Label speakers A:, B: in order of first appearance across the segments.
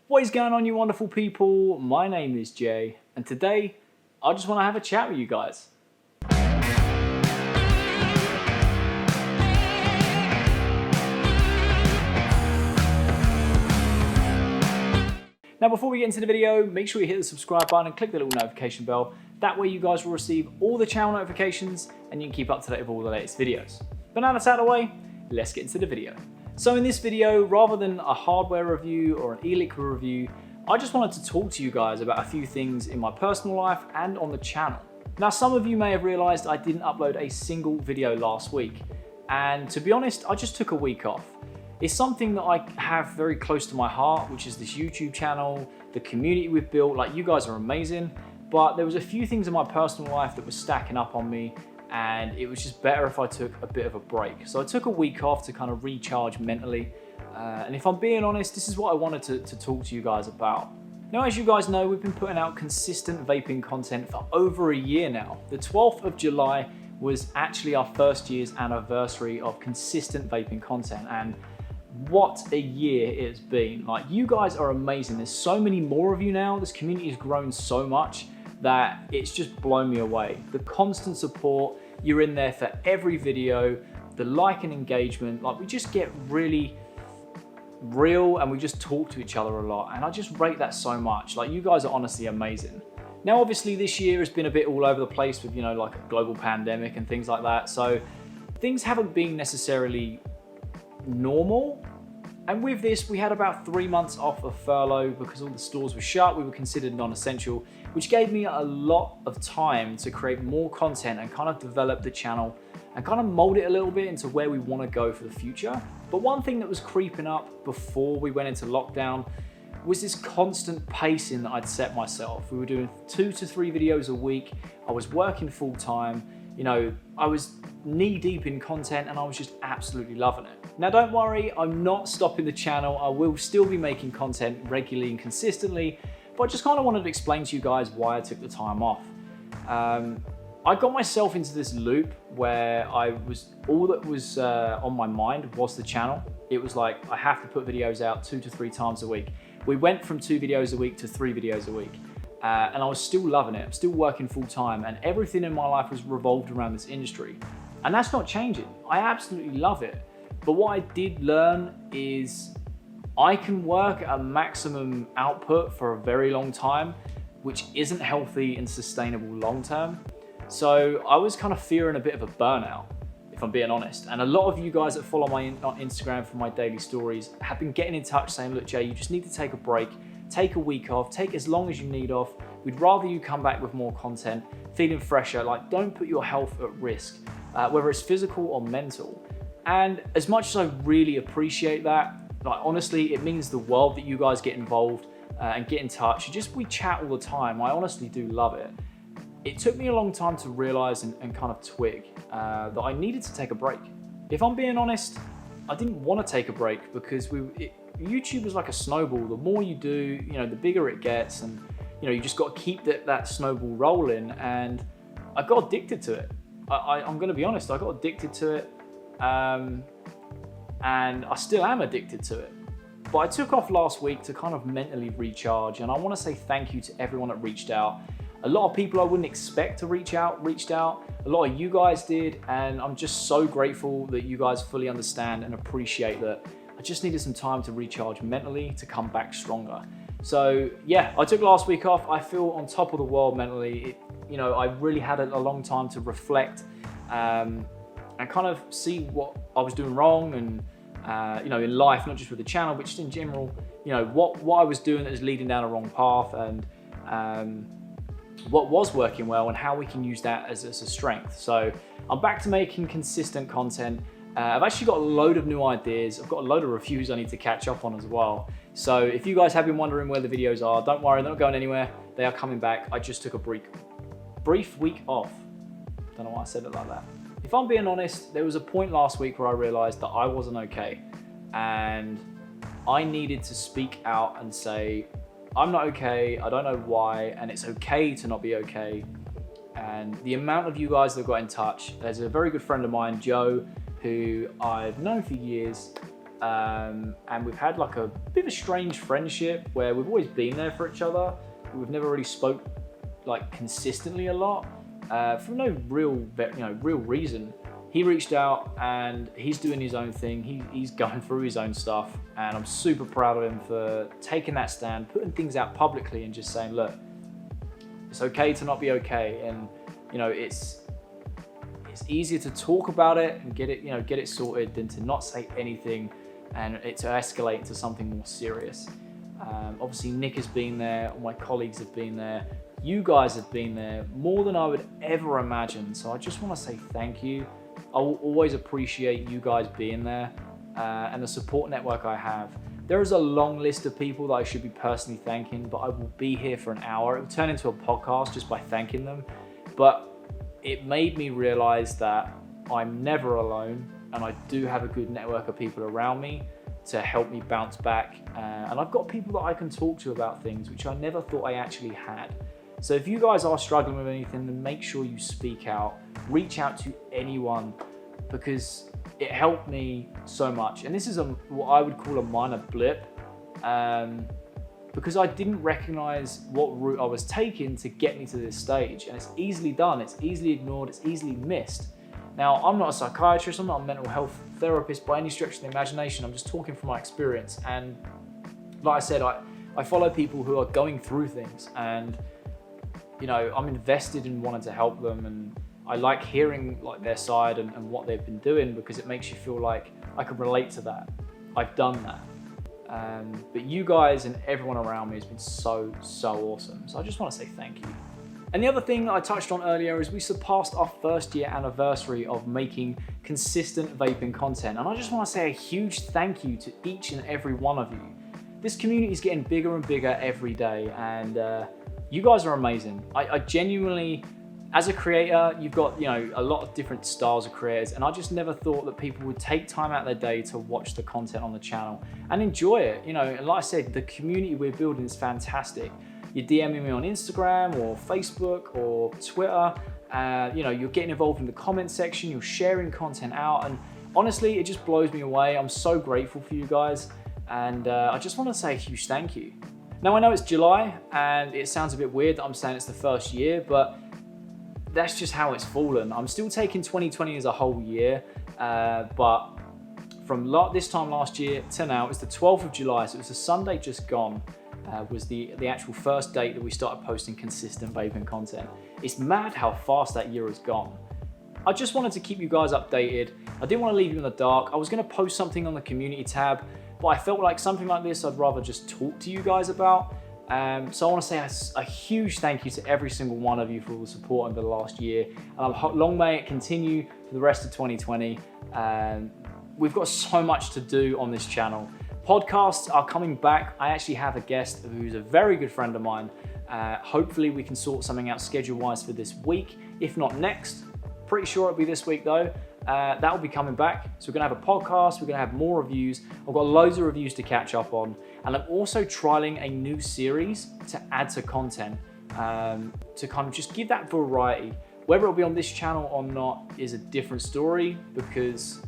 A: What is going on, you wonderful people? My name is Jay, and today I just want to have a chat with you guys. Now, before we get into the video, make sure you hit the subscribe button and click the little notification bell. That way you guys will receive all the channel notifications and you can keep up to date with all the latest videos. But now that's out of the way, let's get into the video. So in this video, rather than a hardware review or an e-liquid review, I just wanted to talk to you guys about a few things in my personal life and on the channel. Now, some of you may have realized I didn't upload a single video last week. And to be honest, I just took a week off. It's something that I have very close to my heart, which is this YouTube channel, the community we've built. Like, you guys are amazing, but there was a few things in my personal life that were stacking up on me, and it was just better if I took a bit of a break. So I took a week off to kind of recharge mentally. And if I'm being honest, this is what I wanted to talk to you guys about. Now, as you guys know, we've been putting out consistent vaping content for over a year now. The 12th of July was actually our first year's anniversary of consistent vaping content, and what a year it's been. Like, you guys are amazing. There's so many more of you now. This community has grown so much that it's just blown me away. The constant support, you're in there for every video, the like and engagement, like, we just get really real and we just talk to each other a lot, and I just rate that so much. Like, you guys are honestly amazing. Now, obviously this year has been a bit all over the place with, you know, like a global pandemic and things like that, so things haven't been necessarily normal. And with this, we had about 3 months off of furlough because all the stores were shut. We were considered non-essential, which gave me a lot of time to create more content and kind of develop the channel and kind of mold it a little bit into where we want to go for the future. But one thing that was creeping up before we went into lockdown was this constant pacing that I'd set myself. We were doing 2 to 3 videos a week. I was working full time. You know, I was knee deep in content and I was just absolutely loving it. Now, don't worry, I'm not stopping the channel. I will still be making content regularly and consistently, but I just kind of wanted to explain to you guys why I took the time off. I got myself into this loop where all that was on my mind was the channel. It was like, I have to put videos out 2 to 3 times a week. We went from 2 videos a week to 3 videos a week. And I was still loving it. I'm still working full time, and everything in my life was revolved around this industry. And that's not changing. I absolutely love it. But what I did learn is I can work at a maximum output for a very long time, which isn't healthy and sustainable long term. So I was kind of fearing a bit of a burnout, if I'm being honest. And a lot of you guys that follow my Instagram for my daily stories have been getting in touch saying, look, Jay, you just need to take a break. Take a week off, take as long as you need off. We'd rather you come back with more content, feeling fresher. Like, don't put your health at risk, whether it's physical or mental. And as much as I really appreciate that, like, honestly, it means the world that you guys get involved and get in touch. We chat all the time. I honestly do love it. It took me a long time to realize and kind of twig that I needed to take a break. If I'm being honest, I didn't want to take a break because YouTube is like a snowball. The more you do, you know, the bigger it gets, and you know, you just got to keep that snowball rolling. And I got addicted to it. I'm going to be honest, I got addicted to it, and I still am addicted to it. But I took off last week to kind of mentally recharge, and I want to say thank you to everyone that reached out. A lot of people I wouldn't expect to reached out. A lot of you guys did, and I'm just so grateful that you guys fully understand and appreciate that. I just needed some time to recharge mentally to come back stronger. So yeah, I took last week off. I feel on top of the world mentally. You know, I really had a long time to reflect and kind of see what I was doing wrong, and you know, in life, not just with the channel, but just in general, you know, what I was doing that was leading down a wrong path, and what was working well, and how we can use that as a strength. So I'm back to making consistent content. I've actually got a load of new ideas. I've got a load of reviews I need to catch up on as well. So if you guys have been wondering where the videos are, don't worry, they're not going anywhere. They are coming back. I just took a brief week off. Don't know why I said it like that. If I'm being honest, there was a point last week where I realized that I wasn't okay, and I needed to speak out and say, I'm not okay, I don't know why, and it's okay to not be okay. And the amount of you guys that got in touch, there's a very good friend of mine, Joe, who I've known for years, And we've had like a bit of a strange friendship where we've always been there for each other. We've never really spoke like consistently a lot for no real reason. He reached out and he's doing his own thing. He's going through his own stuff, and I'm super proud of him for taking that stand, putting things out publicly and just saying, look, it's okay to not be okay. And it's easier to talk about it and get it sorted than to not say anything and it to escalate into something more serious. Obviously Nick has been there, all my colleagues have been there, you guys have been there more than I would ever imagine. So I just want to say thank you. I will always appreciate you guys being there and the support network I have. There is a long list of people that I should be personally thanking, but I will be here for an hour. It will turn into a podcast just by thanking them. But it made me realize that I'm never alone, and I do have a good network of people around me to help me bounce back. And I've got people that I can talk to about things which I never thought I actually had. So if you guys are struggling with anything, then make sure you speak out, reach out to anyone, because it helped me so much. And this is what I would call a minor blip, because I didn't recognize what route I was taking to get me to this stage. And it's easily done, it's easily ignored, it's easily missed. Now, I'm not a psychiatrist, I'm not a mental health therapist by any stretch of the imagination. I'm just talking from my experience. And like I said, I follow people who are going through things, and I'm invested in wanting to help them, and I like hearing like their side and what they've been doing, because it makes you feel like I can relate to that. I've done that. But you guys and everyone around me has been so awesome. So I just want to say thank you. And the other thing that I touched on earlier is we surpassed our first year anniversary of making consistent vaping content. And I just want to say a huge thank you to each and every one of you. This community is getting bigger and bigger every day, and you guys are amazing. I genuinely, as a creator, you've got a lot of different styles of creators, and I just never thought that people would take time out of their day to watch the content on the channel and enjoy it. And like I said, the community we're building is fantastic. You're DMing me on Instagram or Facebook or Twitter. You're getting involved in the comment section. You're sharing content out, and honestly, it just blows me away. I'm so grateful for you guys, and I just want to say a huge thank you. Now, I know it's July, and it sounds a bit weird that I'm saying it's the first year, but that's just how it's fallen. I'm still taking 2020 as a whole year, but from this time last year to now, it's the 12th of July, so it was the Sunday just gone, was the actual first date that we started posting consistent vaping content. It's mad how fast that year has gone. I just wanted to keep you guys updated. I didn't want to leave you in the dark. I was going to post something on the community tab, but I felt like something like this I'd rather just talk to you guys about. So I want to say a huge thank you to every single one of you for all the support over the last year. Long may it continue for the rest of 2020. We've got so much to do on this channel. Podcasts are coming back. I actually have a guest who's a very good friend of mine. Hopefully we can sort something out schedule-wise for this week, if not next. Pretty sure it'll be this week though. That will be coming back. So we're gonna have a podcast, we're gonna have more reviews. I've got loads of reviews to catch up on. And I'm also trialing a new series to add to content, to kind of just give that variety. Whether it'll be on this channel or not is a different story, because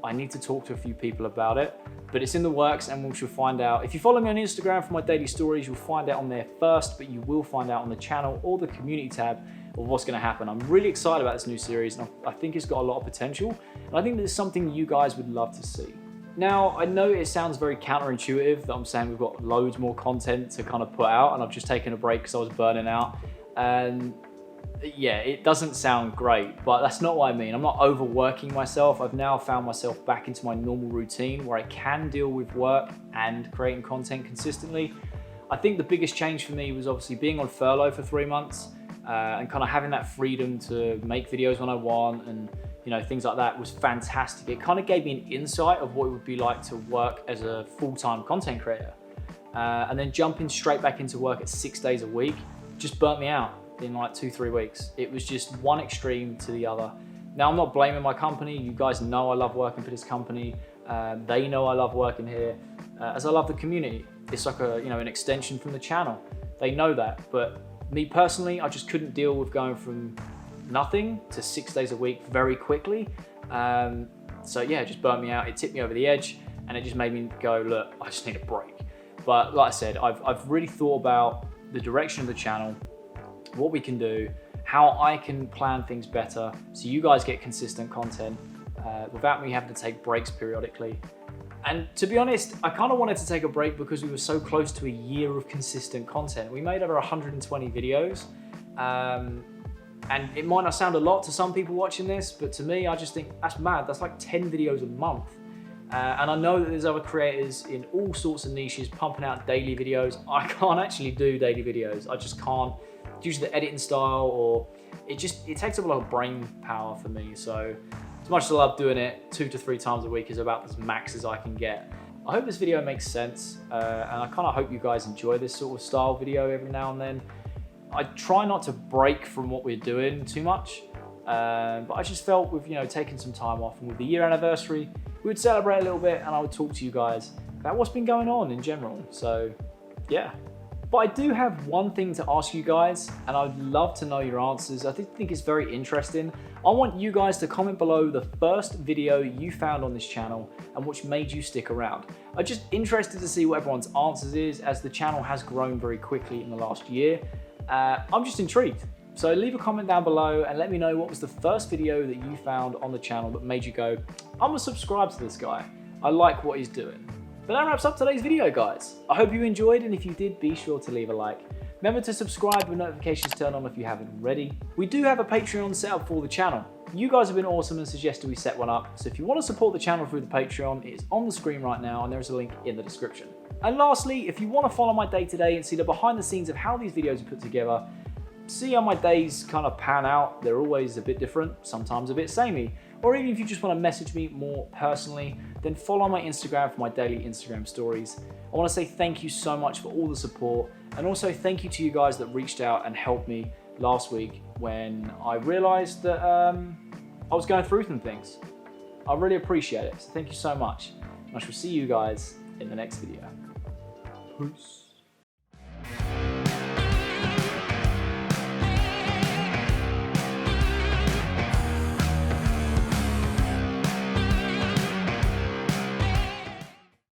A: I need to talk to a few people about it, but it's in the works and we shall find out. If you follow me on Instagram for my daily stories, you'll find out on there first, but you will find out on the channel or the community tab of what's gonna happen. I'm really excited about this new series, and I think it's got a lot of potential, and I think there's something you guys would love to see. Now, I know it sounds very counterintuitive that I'm saying we've got loads more content to kind of put out, and I've just taken a break because I was burning out. And yeah, it doesn't sound great, but that's not what I mean. I'm not overworking myself. I've now found myself back into my normal routine where I can deal with work and creating content consistently. I think the biggest change for me was obviously being on furlough for 3 months and kind of having that freedom to make videos when I want, and things like that was fantastic. It kind of gave me an insight of what it would be like to work as a full-time content creator. And then jumping straight back into work at 6 days a week just burnt me out in like 2-3 weeks. It was just one extreme to the other. Now, I'm not blaming my company. You guys know I love working for this company. They know I love working here, as I love the community. It's like an extension from the channel. They know that, but me personally, I just couldn't deal with going from nothing to 6 days a week very quickly. So yeah, it just burnt me out. It tipped me over the edge. and it just made me go, look, I just need a break. But like I said, I've really thought about the direction of the channel, what we can do, how I can plan things better so you guys get consistent content without me having to take breaks periodically. And to be honest, I kind of wanted to take a break because we were so close to a year of consistent content. We made over 120 videos. And it might not sound a lot to some people watching this, but to me, I just think that's mad. That's like 10 videos a month. And I know that there's other creators in all sorts of niches pumping out daily videos. I can't actually do daily videos. I just can't, due to the editing style, or it takes up a lot of brain power for me. So as much as I love doing it, 2 to 3 times a week is about as max as I can get. I hope this video makes sense. And I kind of hope you guys enjoy this sort of style video every now and then. I try not to break from what we're doing too much, but I just felt with taking some time off, and with the year anniversary, we would celebrate a little bit, and I would talk to you guys about what's been going on in general. So yeah, but I do have one thing to ask you guys, and I'd love to know your answers. I think it's very interesting. I want you guys to comment below the first video you found on this channel and which made you stick around. I'm just interested to see what everyone's answers is, as the channel has grown very quickly in the last year. I'm just intrigued. So leave a comment down below and let me know what was the first video that you found on the channel that made you go, I'm gonna subscribe to this guy. I like what he's doing. But that wraps up today's video, guys. I hope you enjoyed, and if you did, be sure to leave a like. Remember to subscribe with notifications turned on if you haven't already. We do have a Patreon set up for the channel. You guys have been awesome and suggested we set one up. So if you want to support the channel through the Patreon, it is on the screen right now, and there's a link in the description. And lastly, if you want to follow my day-to-day and see the behind the scenes of how these videos are put together, see how my days kind of pan out. They're always a bit different, sometimes a bit samey. Or even if you just want to message me more personally, then follow my Instagram for my daily Instagram stories. I want to say thank you so much for all the support, and also thank you to you guys that reached out and helped me last week when I realized that I was going through some things. I really appreciate it, so thank you so much. And I shall see you guys in the next video. Peace.